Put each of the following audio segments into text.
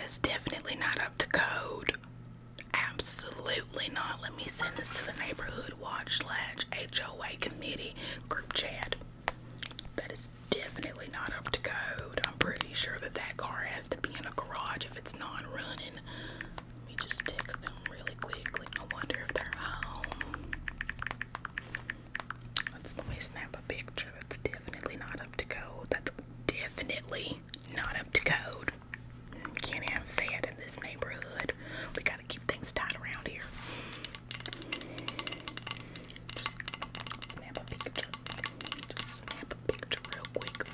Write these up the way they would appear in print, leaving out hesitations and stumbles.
is definitely not up to code. Absolutely not. Let me send this to the neighborhood watch / HOA committee group chat. That is definitely not up to code. I'm pretty sure that car has to be in a garage if it's non-running. Let me just text them really quickly. I wonder if they're home. Let me snap a picture. That's definitely not up to code. That's definitely not up to code. Can't have that in this neighborhood. We gotta keep things tight around here. Just snap a picture. Just snap a picture real quick.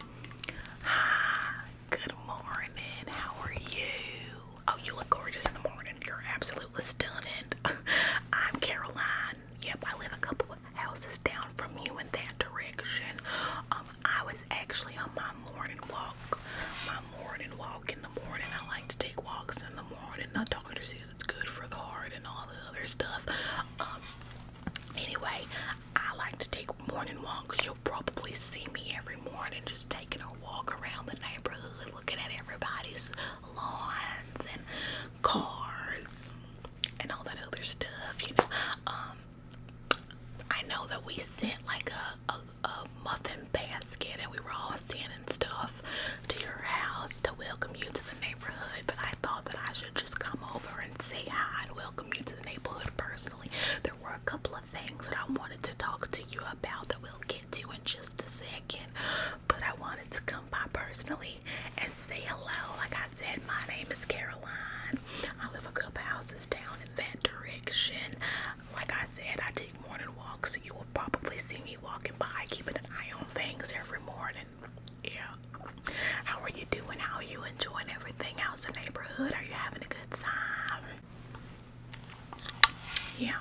Hi, good morning. How are you? Oh, you look gorgeous in the morning. You're absolutely stunning. I'm Caroline. Yep, I live a couple of houses down from you in that direction. I was actually on my morning walk. In the morning. I like to take walks in the morning. The doctor says it's good for the heart and all the other stuff. Anyway, I like to take morning walks. You'll probably see me every morning just taking a walk around the neighborhood, looking at everybody's lawns and cars and all that other stuff, you know. I know that we sent like a muffin basket and we were all sending stuff to your house to welcome you to the neighborhood, but I thought that I should just come over and say hi and welcome you to the neighborhood personally. There were a couple of things that I wanted to talk to you about that we'll get to in just a second, but I wanted to come by personally and say hello. Like I said, my name is Caroline. I live a couple houses down in that direction. Like I said, I take morning walks, so you will probably see me walking by, keeping an eye on things every morning. Yeah. How are you doing? How are you enjoying everything? How's the neighborhood? Are you having a good time? Yeah.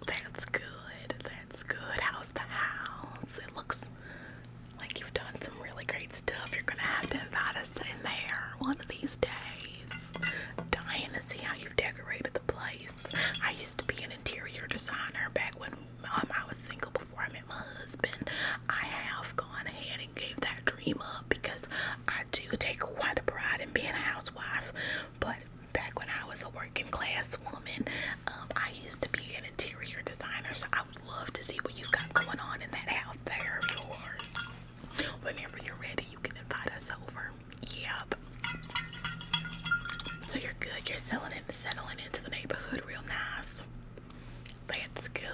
That's good. That's good. How's the house? It looks like you've done some really great stuff. You're gonna have to invite us in there one of these days. Dying to see how you've decorated the place. I used to be an interior designer back when I was single before I met my husband. I have gone ahead and gave that dream up because I do take quite a pride in being a housewife. But back when I was a working class woman, I used to be an interior designer, so I would love to see what you've got going on in that house there of yours. Whenever you're ready, you can invite us over. Yep. So you're good. You're settling into the neighborhood real nice. That's good.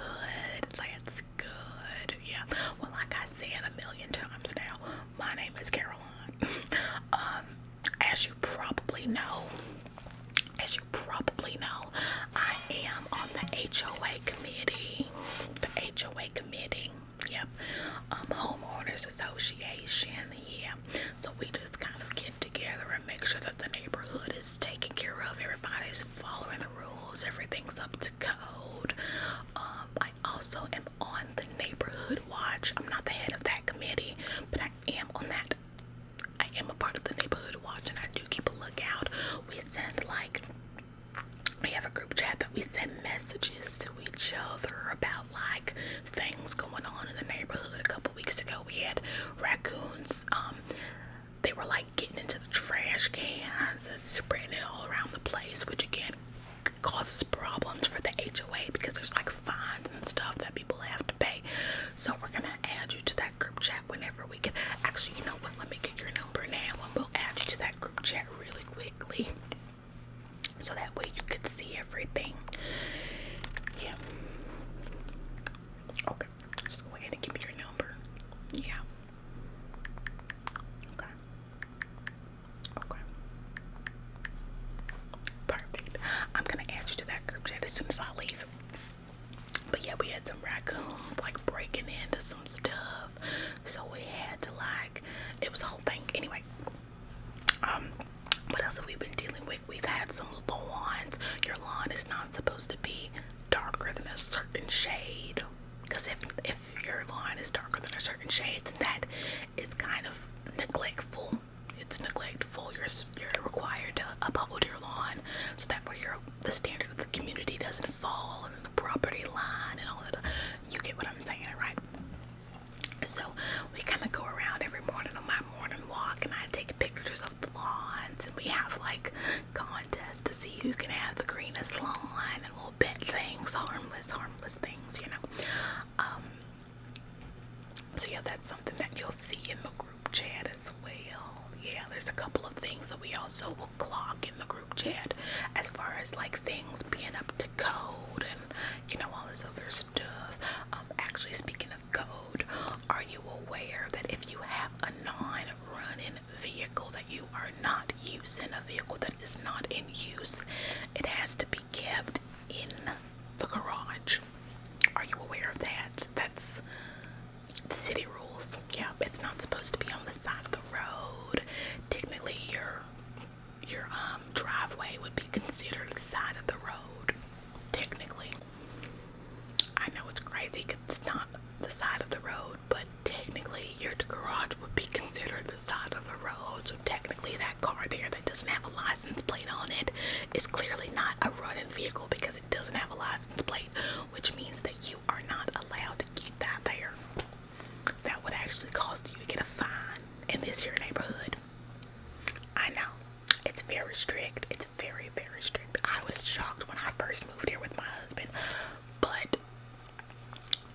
That's good. Yeah. Well, like I said a million times now, my name is Caroline. As you probably know, I am on the HOA committee. The HOA committee. Yep. Homeowners Association. Yeah. So we just kind of get together and make sure that the neighborhood is taken care of. Everybody's following the rules. Everything's up to code. I also am on the neighborhood watch. I'm not the head of that committee, but I am on that. I am a part of the neighborhood watch, and I do keep a lookout. We have a group chat that we send messages to each other about like things going on in the neighborhood. A couple weeks ago, we had raccoons. They were like getting into the trash cans and spreading it all around the place, which again causes problems for the HOA because there's like fines and stuff that people have to pay. So we're gonna add you to that group chat whenever we can. Actually, you know what? Let me get your number now and we'll add you to that group chat really quickly, so that way you can see everything. Yeah. Okay. Just go ahead and give me your number. Yeah. Okay. Okay. Perfect. I'm gonna add you to that group chat as soon as I leave. But yeah, we had some raccoons like breaking into some stuff, so we had to it was a whole thing. Anyway, what else have we been dealing with? We've had some lawns. Your lawn is not supposed to be darker than a certain shade, because if your lawn is darker than a certain shade, then that is kind of neglectful. It's neglectful. You're required to uphold your lawn so that way the standard of the community doesn't fall and the property line and all that. You get what I'm saying, right? So we kind of go around every morning on my morning walk, and I take pictures of the lawn we have like contests to see who can have the greenest lawn, and we'll bet things, harmless things, you know. So yeah, that's something that you'll see in the group chat as well. Yeah, there's a couple of things that we also will clock in the group chat as far as like things being up to code and, you know, all this other stuff. Actually, speaking of code, are you aware that if you have a non-running vehicle, that you are not using a vehicle that is not in use, it has to be kept in the garage? Are you aware of that? That's city rules. Yeah, it's not supposed to be on the side of the road. Technically, your driveway would be considered the side of the road. Technically, I know it's crazy because it's not the side of the road, but technically your garage would be considered the side of the road. So technically, that car there that doesn't have a license plate on it is clearly not a running vehicle because it doesn't have a license plate, which means that you are not allowed to keep that there. That would actually cause you to get a fine in this here neighborhood. I know. It's very strict. It's very, very strict. I was shocked when I first moved here with my husband, but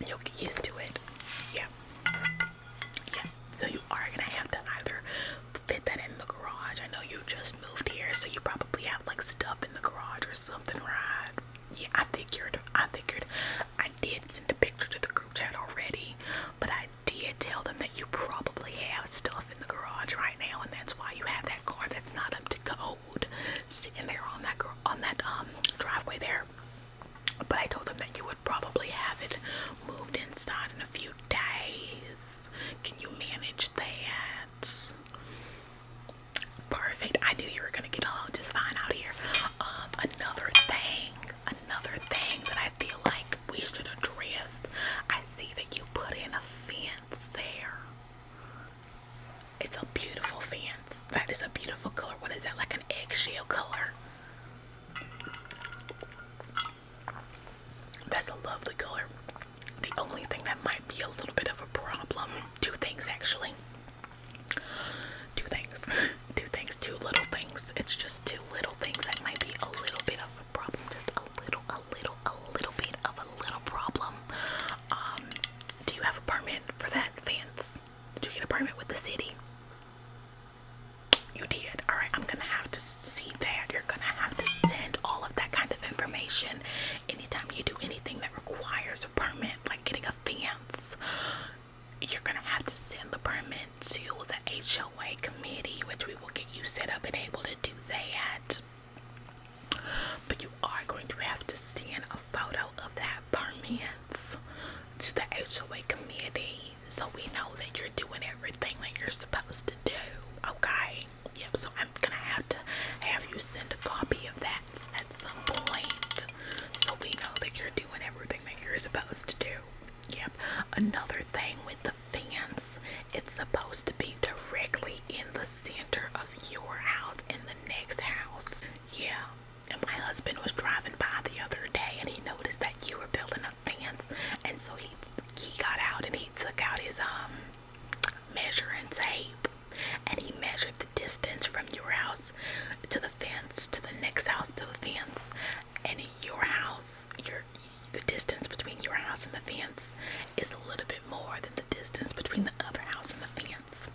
you'll get used to it. Yeah. Yeah. So you are going to have to either fit that in the garage. I know you just moved here, so you probably have like stuff in the garage or something, right? Yeah, I figured. I did send a picture to the group chat already, but I did tell them that you probably have stuff in the garage right now, and that's why you have that car that's not up to code sitting there on that driveway there. But I told them that you would probably have it moved inside in a few days. Can you manage that? Perfect. I knew you were gonna get along just fine out here. Another thing that I feel like we should address. I see that you put in a fence there. It's a beautiful fence. That is a beautiful color. What is that, like an eggshell color? That's a lovely color. The only thing that might be a little bit of a problem, two things actually. Two little things. It's just two little things that might be a little bit of a problem. Just a little bit of a little problem. Do you have a permit for that fence? Did you get a permit with the city? You did. Alright, I'm gonna have to see that. You're gonna have to send all of that kind of information anytime you do anything that requires a permit, like getting a fence. You're gonna have to send the permit to the HOA committee, which we will get you set up and able to do that. But you are going to have to send a photo of that permit to the HOA committee so we know that you're doing everything that you're supposed to do. Okay? Yep, so I'm gonna have to have you send a copy of that at some point so we know that you're doing everything that you're supposed to do. Yep. Another thing with the fence, it's supposed to be directly in the center of your house and the next house. Yeah. And my husband was driving by the other day and he noticed that you were building a fence, and so he got out and he took out his measuring tape and he measured the distance from your house to the fence to the next house to the fence, and your house, the distance between your house and the fence is a little bit more than the distance between the other house and the fence.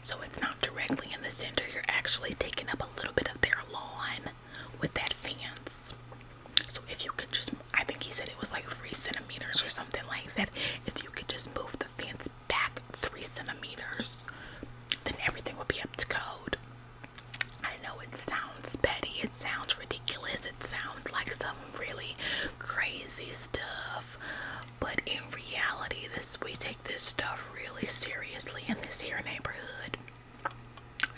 So it's not directly in the center. You're actually taking up a little bit of their lawn with that fence. So if you could just, I think he said it was like 3 centimeters or something like that. If you could just move the fence back 3 centimeters, then everything would be up to code. I know it sounds petty, it sounds ridiculous, it sounds like some really crazy stuff, but in reality, we take this stuff really seriously in this here neighborhood.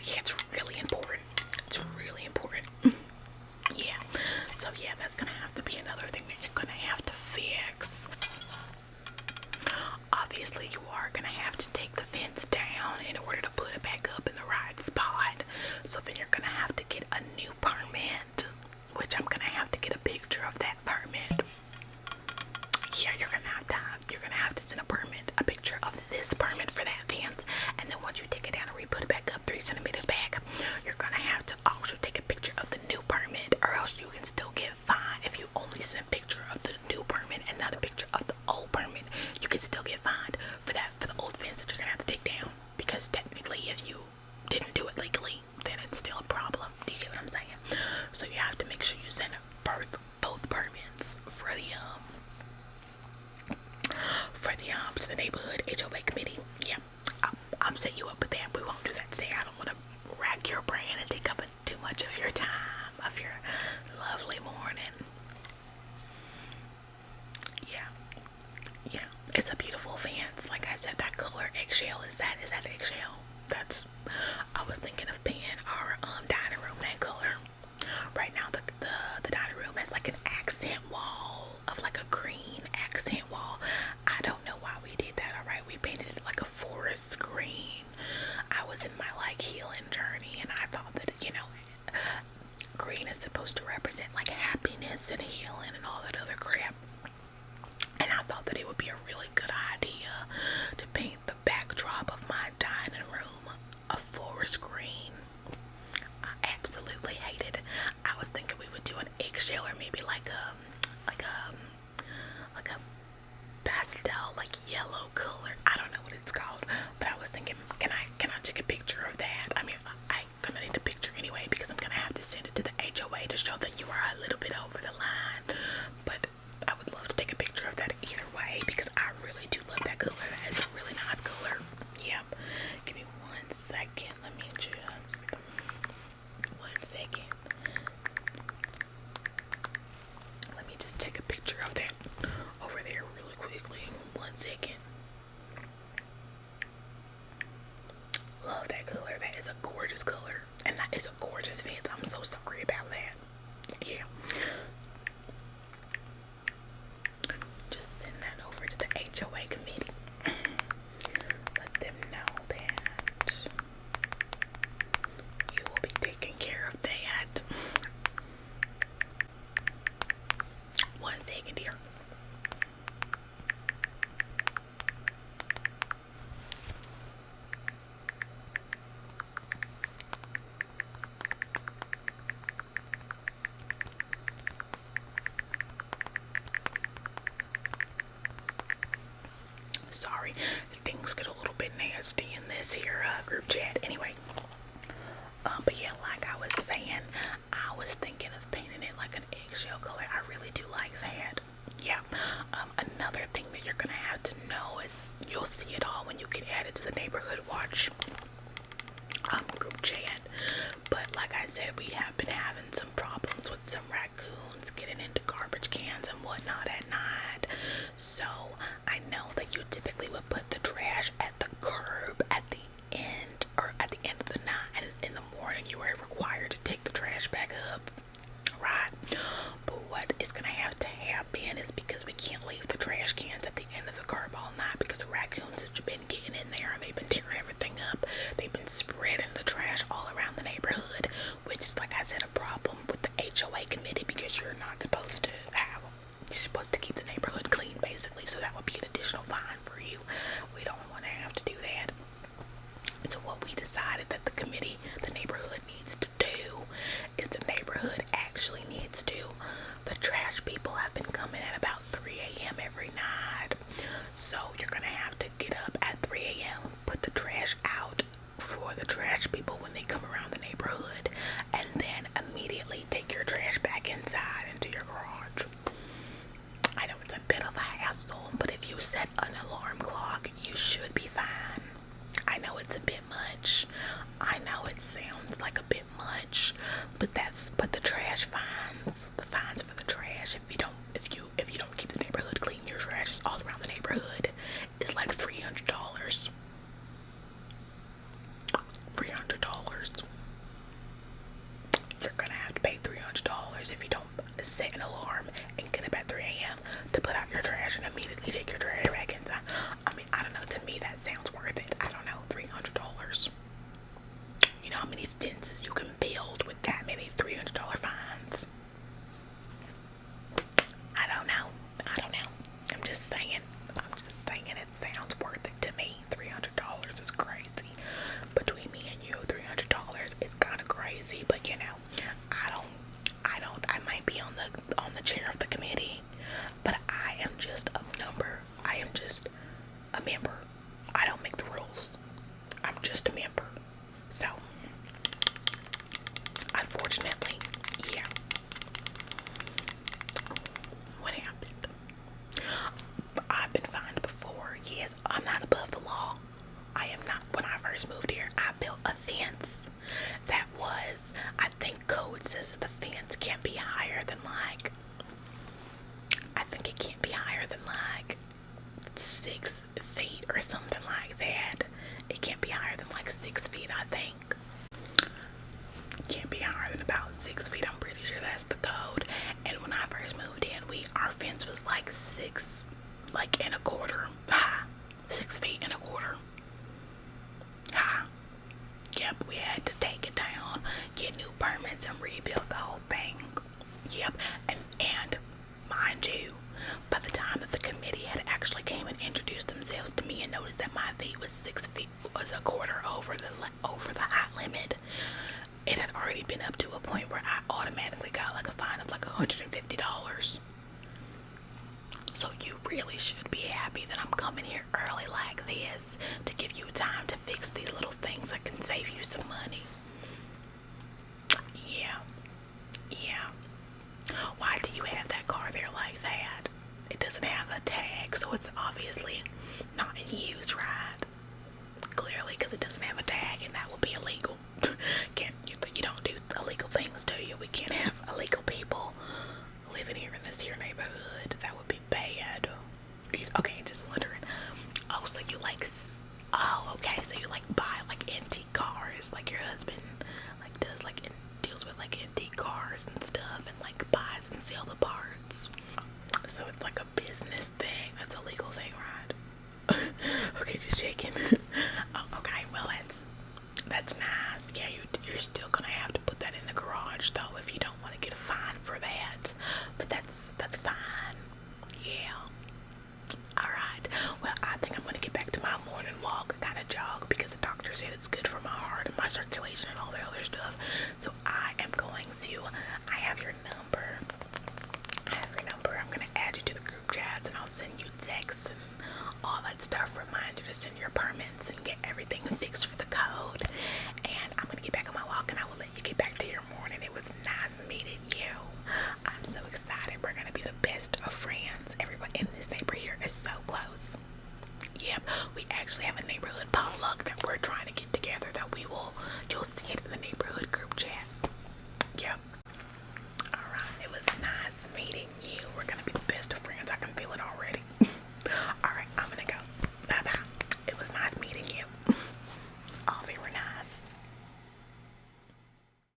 Yeah, it's really important. It's really important. Yeah. So yeah, that's gonna have to be another thing that you're gonna have to fix. Obviously, you are gonna have to take the fence down in order to put it back up in the right spot. So then you're gonna have to get a new permit, which I'm gonna have to get a picture of that permit. Yeah, you're gonna have to send a picture of this permit for that fence, and then once you take it down and re-put it back up 3 centimeters back, you're gonna have to also wellness and healing and all that other crap. And I thought that it would be a really good idea to paint the backdrop of my dining room a forest green. I absolutely hate it. I was thinking we would do an eggshell or maybe like a pastel, like yellow color. I don't know what it's called, but I was thinking, can I take a picture of that? I mean, I'm gonna need a picture anyway because I'm gonna have to send it to the HOA to show that you are a little bit over the line. But I would love to take a picture of that either way because I really do love that color. That is a really nice color. Yep. Give me 1 second. Let me just 1 second. Let me just take a picture of that over there really quickly. 1 second. Love that color. That is a gorgeous color. And that is a gorgeous fence. I'm so sorry about that. Yeah. Just send that over to the HOA committee. Let them know that you will be taking care of that. 1 second, dear. Sorry, things get a little bit nasty in this here group chat. Anyway, but yeah, like I was saying, I was thinking of painting it like an eggshell color. I really do like that. Yeah. Another thing that you're gonna have to know is you'll see it all when you get added to the neighborhood watch group chat. But like I said, we have been having some problems with some raccoons getting into garbage cans and whatnot at night. So I know that you typically would put the trash at the curb at the end of the night, and in the morning you are required to take the trash back up, right? But what is gonna have to happen is because we can't leave the trash cans at the end of the curb all night because the raccoons have been getting in there and they've been tearing everything up. They've been spreading the trash all around the neighborhood, which is, like I said, a problem with the HOA committee because you're not supposed to have, you're supposed to keep the neighborhood clean basically, so that would be an additional fine for you. We don't want to have to do that. So what we decided that the neighborhood needs to do is the neighborhood actually needs to, the trash people have been coming at about 3 a.m. every night. So you're gonna have to get up at 3 a.m., put the trash out for the trash people when they come around the neighborhood, and then immediately take your trash back inside into your garage. I know it's a bit of a hassle, but if you set an alarm clock, you should be fine. I know it's a bit much. I know it sounds like a bit much, but the trash fines, the fines for the trash, if you don't keep the neighborhood clean, your trash is all around the neighborhood, is like $300. $300. You're gonna have to pay $300 if you don't set an alarm and get up at 3 a.m. to put out your trash and immediately take your trash back inside. I mean, I don't know, to me that sounds worth it. I don't know, $300. You know how many fences you can build with that many $300 fines? I don't know. I'm just saying it sounds worth it to me. $300 is crazy. Between me and you, $300 is kind of crazy, but you know, I might be on the chair of the committee, but I am just a number. I am just a member. I don't make the rules. I'm just a member. So, unfortunately, yeah. What happened? I've been fined before. Yes, I'm not above the law. I am not. When I first moved here, I built a fence that was, I think code says that the fence can't be higher than like, I think it can't be higher than like 6 feet or something like that. It can't be higher than like 6 feet, I think. It can't be higher than about 6 feet. I'm pretty sure that's the code. And when I first moved in, our fence was like 6, like and a quarter high. 6 feet and a quarter high. Yep, we had to take it down, get new permits, and rebuild the whole thing. Yep, and And mind you, by the time that the committee had actually came and introduced themselves to me and noticed that my fee was 6 feet, was a quarter over the height limit, it had already been up to a point where I automatically got like a fine of like $150. So you really should be happy that I'm coming here early like this to give you time to fix these little things that can save you some money. Yeah. Why do you have that car there like that? It doesn't have a tag, so it's obviously not in use, right? Clearly, because it doesn't have a tag, and that will be illegal. You don't do illegal things, do you? We can't have illegal people living here in this here neighborhood. That would be bad. Okay, just wondering. Oh, so you like? Oh, okay. So you like buy like antique cars, like your husband like does like deals with like antique cars and stuff, and like buys and sells the parts. So it's like a business thing. That's a legal thing, right? Okay, just checking. Oh, okay, well that's nice. Yeah, you're still gonna have to put that in the garage though if you don't want to get a fine for that. But that's fine. Yeah. All right. Well, I think I'm gonna get back to my morning walk and kind of jog because the doctor said it's good for my heart and my circulation and all the other stuff. So I am going to. I have your number. I'm gonna add you to the group chats and I'll send you texts and all that stuff. Remind you to send your permits and get everything fixed for the code. And I'm gonna get back on my walk and I will let you get back to your morning. It was nice meeting you. I'm so excited. We're gonna be the best of friends. Everyone in this neighborhood here is so close. Yep, we actually have a neighborhood potluck that we're trying to get together that you'll see it in the neighborhood group chat.